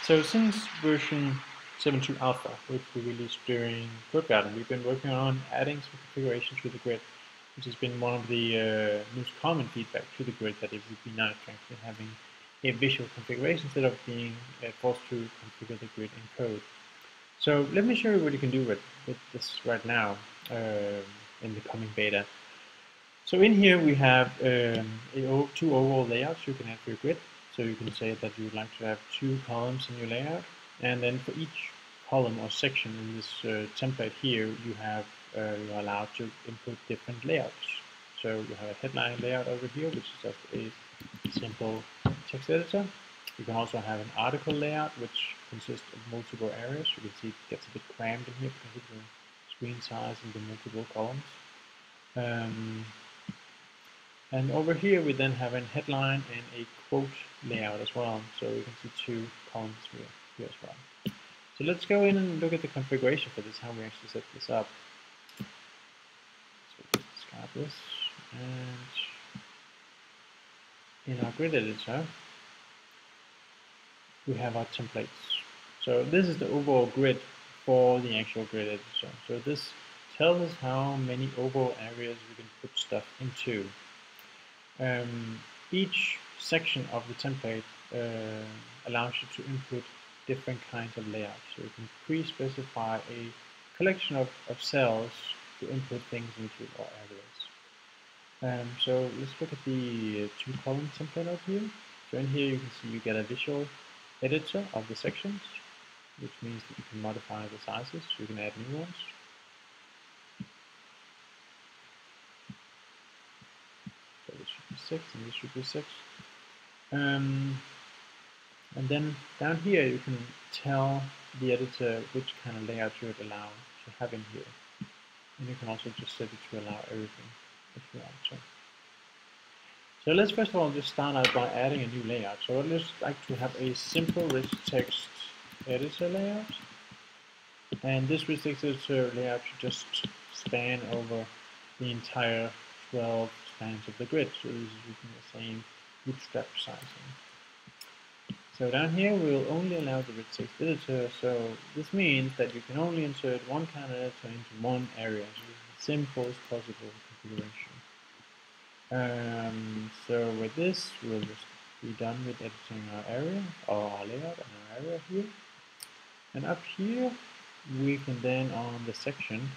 So since version 7.2 alpha, which we released during Code Garden, we've been working on adding some configuration to the grid, which has been one of the most common feedback to the grid, that it would be nice to actually having a visual configuration instead of being forced to configure the grid in code. So let me show you what you can do with this right now in the coming beta. So in here we have two overall layouts you can have for your grid. So you can say that you would like to have 2 columns in your layout, and then for each column or section in this template here, you're allowed to input different layouts. So you have a headline layout over here, which is just a simple text editor. You can also have an article layout, which consists of multiple areas. You can see it gets a bit crammed in here because of the screen size and the multiple columns. And over here we then have a headline and a quote layout as well. So you can see 2 columns here as well. So let's go in and look at the configuration for this, how we actually set this up. So let's discard this. And in our grid editor, we have our templates. So this is the overall grid for the actual grid editor. So this tells us how many overall areas we can put stuff into. Each section of the template allows you to input different kinds of layouts. So you can pre-specify a collection of cells to input things into our areas. So let's look at the 2-column template over here. So in here you can see you get a visual editor of the sections, which means that you can modify the sizes, so you can add new ones. So this should be 6 and this should be 6. And then down here you can tell the editor which kind of layout you would allow to have in here. And you can also just set it to allow everything if you want to. So let's first of all just start out by adding a new layout. So I'd just like to have a simple rich text editor layout. And this rich text editor layout should just span over the entire 12 spans of the grid. So this is using the same bootstrap sizing. So down here we'll only allow the rich text editor, so this means that you can only insert one kind of editor into one area, so the simplest possible configuration. So with this we'll just be done with editing our area, or our layout and our area here. And up here we can then on the section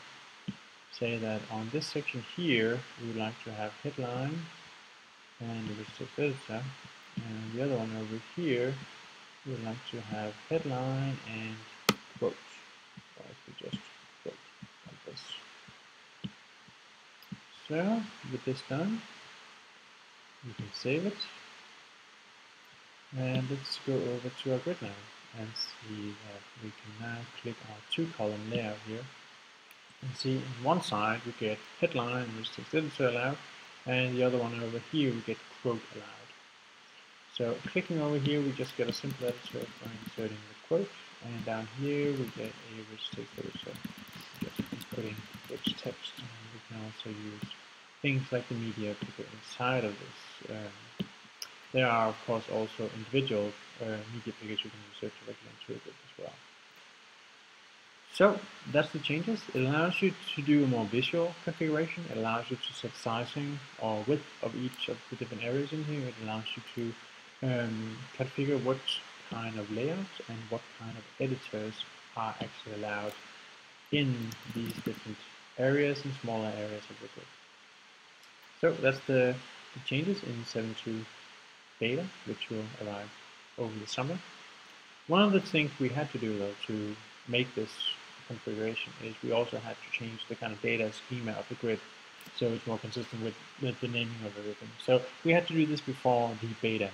say that on this section here we would like to have headline and the rich text editor, and the other one over here we would like to have headline and quote. Or if we just quote like this. So with this done, we can save it. And let's go over to our grid now and see that we can now click our 2-column layout here. And see on one side we get headline, rich text editor allowed, and the other one over here we get quote allowed. So clicking over here, we just get a simple editor for inserting the quote, and down here we get a rich text editor, just inputting rich text, and we can also use things like the media picker inside of this. There are of course also individual media pickers you can insert directly into a grid as well. So that's the changes. It allows you to do a more visual configuration. It allows you to set sizing or width of each of the different areas in here. It allows you to configure what kind of layouts and what kind of editors are actually allowed in these different areas and smaller areas of the grid. So that's the changes in 7.2 beta, which will arrive over the summer. One of the things we had to do though to make this configuration is we also had to change the kind of data schema of the grid so it's more consistent with the naming of everything. So we had to do this before the beta.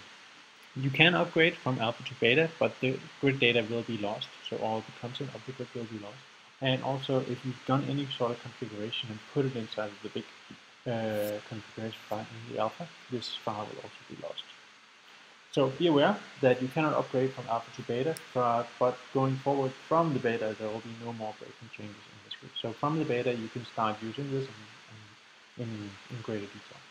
You can upgrade from alpha to beta, but the grid data will be lost, so all the content of the grid will be lost. And also, if you've done any sort of configuration and put it inside of the big configuration file in the alpha, this file will also be lost. So be aware that you cannot upgrade from alpha to beta, but going forward from the beta, there will be no more breaking changes in this grid. So from the beta, you can start using this in greater detail.